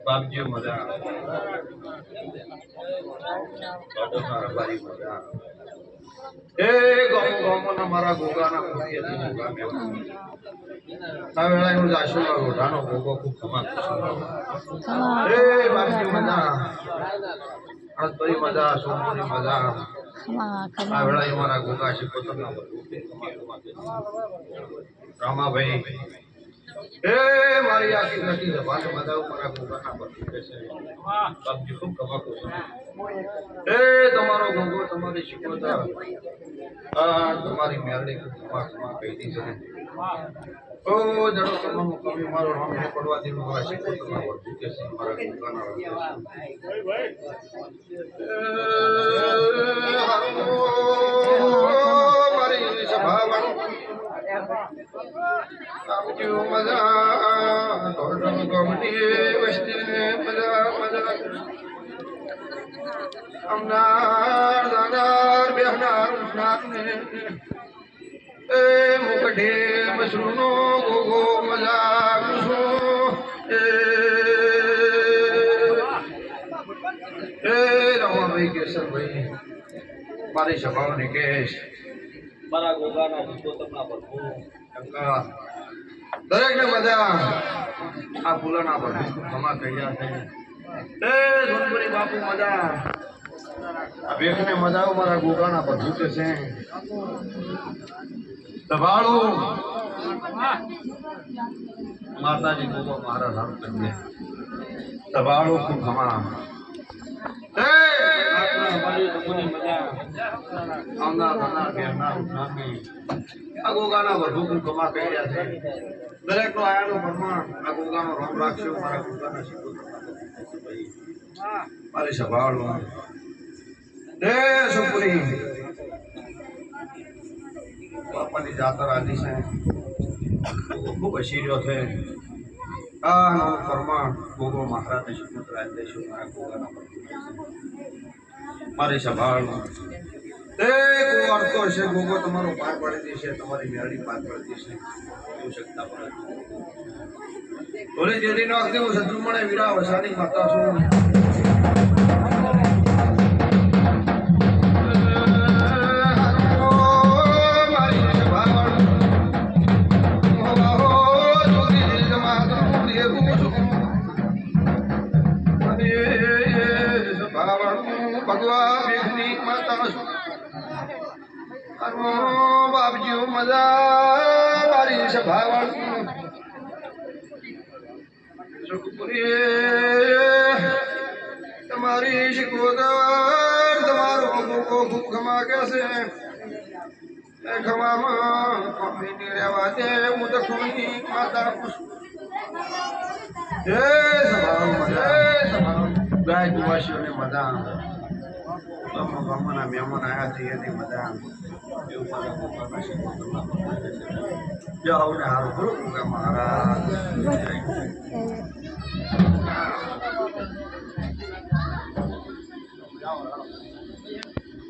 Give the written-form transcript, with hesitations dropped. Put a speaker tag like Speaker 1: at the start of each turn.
Speaker 1: બાપજી મજા એ ગોમો મારા ગોગાના આ વેળા હું જાશું રોઢાનો ગોગો ખૂબ કમા એ બાપજી મજા અણતરી મજા સોમપુરી મજા આ વેળા મારા ગોગા શિકોતરના રામાભાઈ એ મારી આખી નથી જબાન મજાઓ મારા ગોગાના પર છે બાપજી ખૂબ કમા છો એ તમારો ગોગો તમારી શિકોતર તમારી મેરડી ખૂબ કમા કહી દી છે ઓ જડો તમારો કવિ મારો નામ પડવા દીધું મારા શિકોતરના વર્તી કે છે મારા ગોગાના મારી સભાવણ બાપજી મજા ધોરણ ગમની વસ્તીને મજા મજા અમનાર દાનાર બેહનાર ઉઠનારને એ મુકઢે મસરૂનો ગોગો મજા કુસો એ રમાભાઈ કેશરભાઈ મારી સભાઓ નિકેશ મારા ગોગાના વિશ્વતમના પ્રભુ શંકર દરેકને મજા આ ફૂલોના પર જમા કર્યા છે એ સોનપુરી બાપુ મજા આ વેખને મજા મારા ગોગાના પર ઝૂકે છે દબાળું માતાજી ગોગો મારા રામ કરીને દબાળું ખૂબ ખમા એ મારી સપની મજા આવના થનાર બેહનાર ઉઠનારની આ ગોગાના વધુ ખૂબ કમા કર્યા છે દરેક નો આયાનો પરમાણ આ ગોગાનો રામ રાખશો મારા ગોગાના શીખો મારી સભાળો એ સુપુરી બાપાની જાતર આદિ છે ખૂબ હસીર્યો છે આ નો પરમાણ ગોગો મહારાજને શીખો રાજ દેશો મારા ગોગાના મારી સભાળો એ કો અર્થો છે ગોગો તમારો પાર પાડી દેશે તમારી મેરડી પાર પાડી દેશે એવું શકતા પડે બોલે જેડી નો અખતે હું શત્રુ મળે વીરા વસાની માતા છું ભગવાન મેઘની માતા છું બાપજી મજા મારી સભાવણ તમારી શિકોદર તમારો ગોગો ખૂબ ખમા કે છે એ ખમામાં મમ્મીની રહેવા દે હું તો ખોની માતા જય સભાવણ જય સભાવણ ગાય દુવાસીઓને મજા ગામના મહેમાન આવ્યા છે એની મજા એવું મારા ગોગાના શિકોતરના જય આવને હારું ગુરુ ગોગા મહારાજ